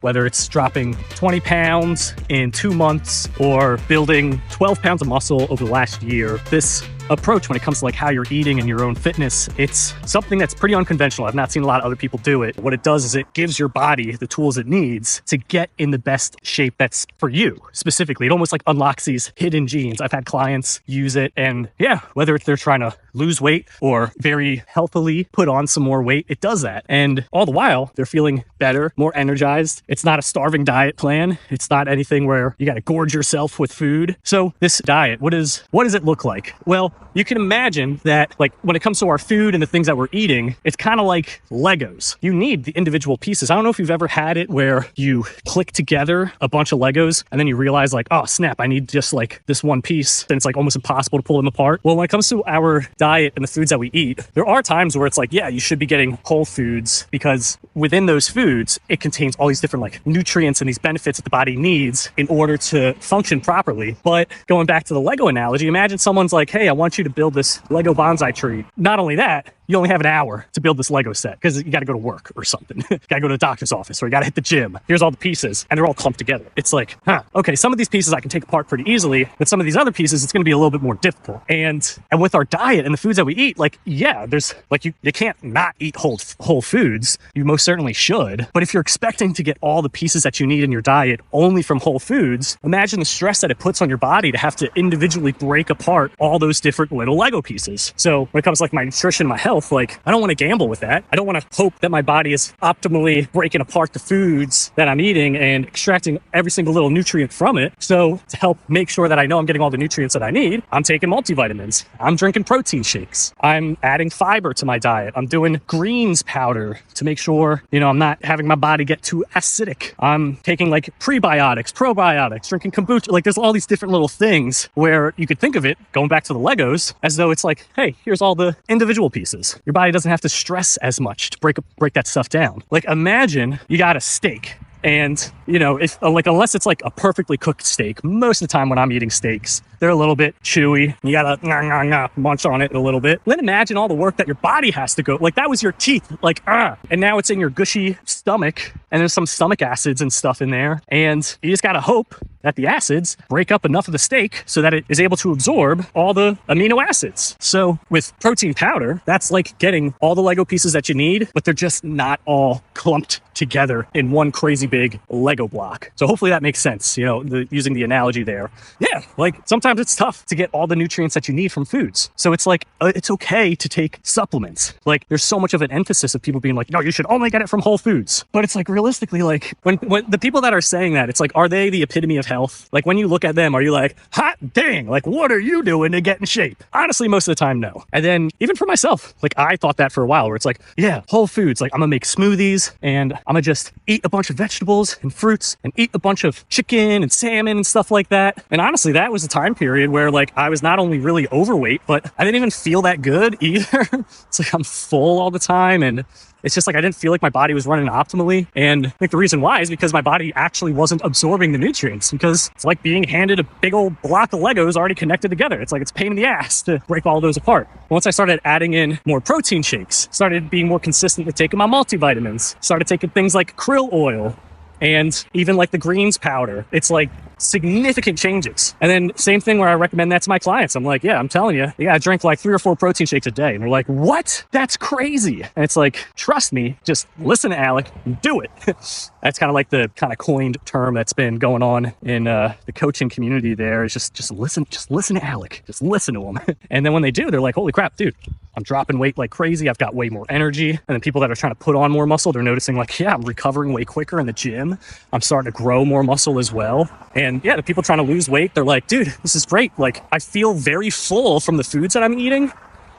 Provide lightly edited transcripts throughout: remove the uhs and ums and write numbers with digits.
whether it's dropping 20 pounds in 2 months or building 12 pounds of muscle over the last year. This approach when it comes to like how you're eating and your own fitness, it's something that's pretty unconventional. I've not seen a lot of other people do it. What it does is it gives your body the tools it needs to get in the best shape that's for you specifically. It almost like unlocks these hidden genes. I've had clients use it, and yeah, whether they're trying to lose weight or very healthily put on some more weight, it does that. And all the while they're feeling better, more energized. It's not a starving diet plan. It's not anything where you got to gorge yourself with food. So this diet, what does it look like? Well, you can imagine that like when it comes to our food and the things that we're eating, it's kind of like Legos. You need the individual pieces. I don't know if you've ever had it where you click together a bunch of Legos and then you realize like, oh snap, I need just like this one piece. And it's like almost impossible to pull them apart. Well, when it comes to our diet and the foods that we eat, there are times where it's like, yeah, you should be getting whole foods because within those foods, it contains all these different like nutrients and these benefits that the body needs in order to function properly. But going back to the Lego analogy, imagine someone's like, hey, I want you to build this Lego bonsai tree. Not only that, you only have an hour to build this Lego set because you got to go to work or something. You got to go to the doctor's office or you got to hit the gym. Here's all the pieces and they're all clumped together. It's like, okay, some of these pieces I can take apart pretty easily, but some of these other pieces, it's going to be a little bit more difficult. And with our diet and the foods that we eat, like, yeah, there's like, you can't not eat whole foods. You most certainly should. But if you're expecting to get all the pieces that you need in your diet only from whole foods, imagine the stress that it puts on your body to have to individually break apart all those different little Lego pieces. So when it comes to like my nutrition, my health, like I don't want to gamble with that. I don't want to hope that my body is optimally breaking apart the foods that I'm eating and extracting every single little nutrient from it. So to help make sure that I know I'm getting all the nutrients that I need, I'm taking multivitamins. I'm drinking protein shakes. I'm adding fiber to my diet. I'm doing greens powder to make sure, I'm not having my body get too acidic. I'm taking like prebiotics, probiotics, drinking kombucha. Like there's all these different little things where you could think of it, going back to the Legos, as though it's like, hey, here's all the individual pieces. Your body doesn't have to stress as much to break that stuff down. Like imagine you got a steak. And, if like, unless it's like a perfectly cooked steak, most of the time when I'm eating steaks, they're a little bit chewy. You gotta munch on it a little bit. Then imagine all the work that your body has to go. Like that was your teeth, like, and now it's in your gushy stomach and there's some stomach acids and stuff in there. And you just gotta hope that the acids break up enough of the steak so that it is able to absorb all the amino acids. So with protein powder, that's like getting all the Lego pieces that you need, but they're just not all clumped together in one crazy big Lego block. So hopefully that makes sense, using the analogy there. Yeah, like sometimes it's tough to get all the nutrients that you need from foods. So it's like, it's okay to take supplements. Like there's so much of an emphasis of people being like, no, you should only get it from whole foods. But it's like realistically, like when the people that are saying that, it's like, are they the epitome of health? Like when you look at them, are you like, hot dang, like what are you doing to get in shape? Honestly, most of the time, no. And then even for myself, like I thought that for a while where it's like, yeah, whole foods, like I'm gonna make smoothies and I'm gonna just eat a bunch of vegetables and fruits and eat a bunch of chicken and salmon and stuff like that. And honestly, that was a time period where like I was not only really overweight, but I didn't even feel that good either. It's like I'm full all the time and it's just like I didn't feel like my body was running optimally. And I think the reason why is because my body actually wasn't absorbing the nutrients, because it's like being handed a big old block of Legos already connected together. It's like it's a pain in the ass to break all those apart. Once I started adding in more protein shakes, started being more consistent with taking my multivitamins, started taking things like krill oil, and even like the greens powder, it's like significant changes. And then same thing where I recommend that to my clients. I'm like, yeah, I'm telling you, you gotta drink like 3 or 4 protein shakes a day. And they're like, what? That's crazy. And it's like, trust me, just listen to Alec, do it. That's kind of like the kind of coined term that's been going on in the coaching community there is just listen to Alec, just listen to him. And then when they do, they're like, holy crap, dude, I'm dropping weight like crazy. I've got way more energy. And then people that are trying to put on more muscle, they're noticing like, yeah, I'm recovering way quicker in the gym. I'm starting to grow more muscle as well. And yeah, the people trying to lose weight, they're like, dude, this is great. Like I feel very full from the foods that I'm eating,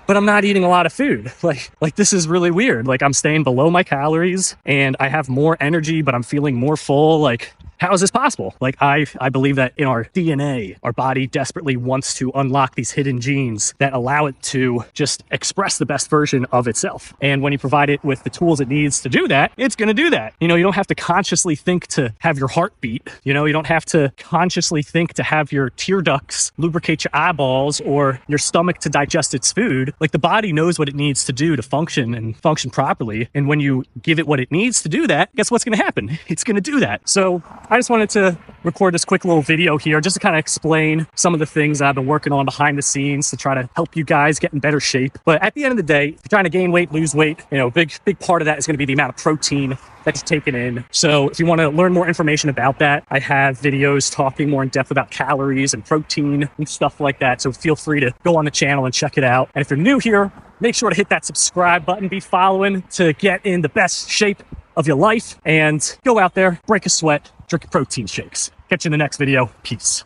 but I'm not eating a lot of food. Like this is really weird. Like I'm staying below my calories and I have more energy, but I'm feeling more full. Like how is this possible? Like, I believe that in our DNA, our body desperately wants to unlock these hidden genes that allow it to just express the best version of itself. And when you provide it with the tools it needs to do that, it's going to do that. You know, you don't have to consciously think to have your heart beat. You know, you don't have to consciously think to have your tear ducts lubricate your eyeballs or your stomach to digest its food. Like, the body knows what it needs to do to function and function properly. And when you give it what it needs to do that, guess what's going to happen? It's going to do that. So I just wanted to record this quick little video here just to kind of explain some of the things I've been working on behind the scenes to try to help you guys get in better shape. But at the end of the day, if you're trying to gain weight, lose weight, you know, big part of that is going to be the amount of protein that you're taking in. So if you want to learn more information about that, I have videos talking more in depth about calories and protein and stuff like that. So feel free to go on the channel and check it out. And if you're new here, make sure to hit that subscribe button, be following to get in the best shape of your life, and go out there, break a sweat, drink your protein shakes. Catch you in the next video. Peace.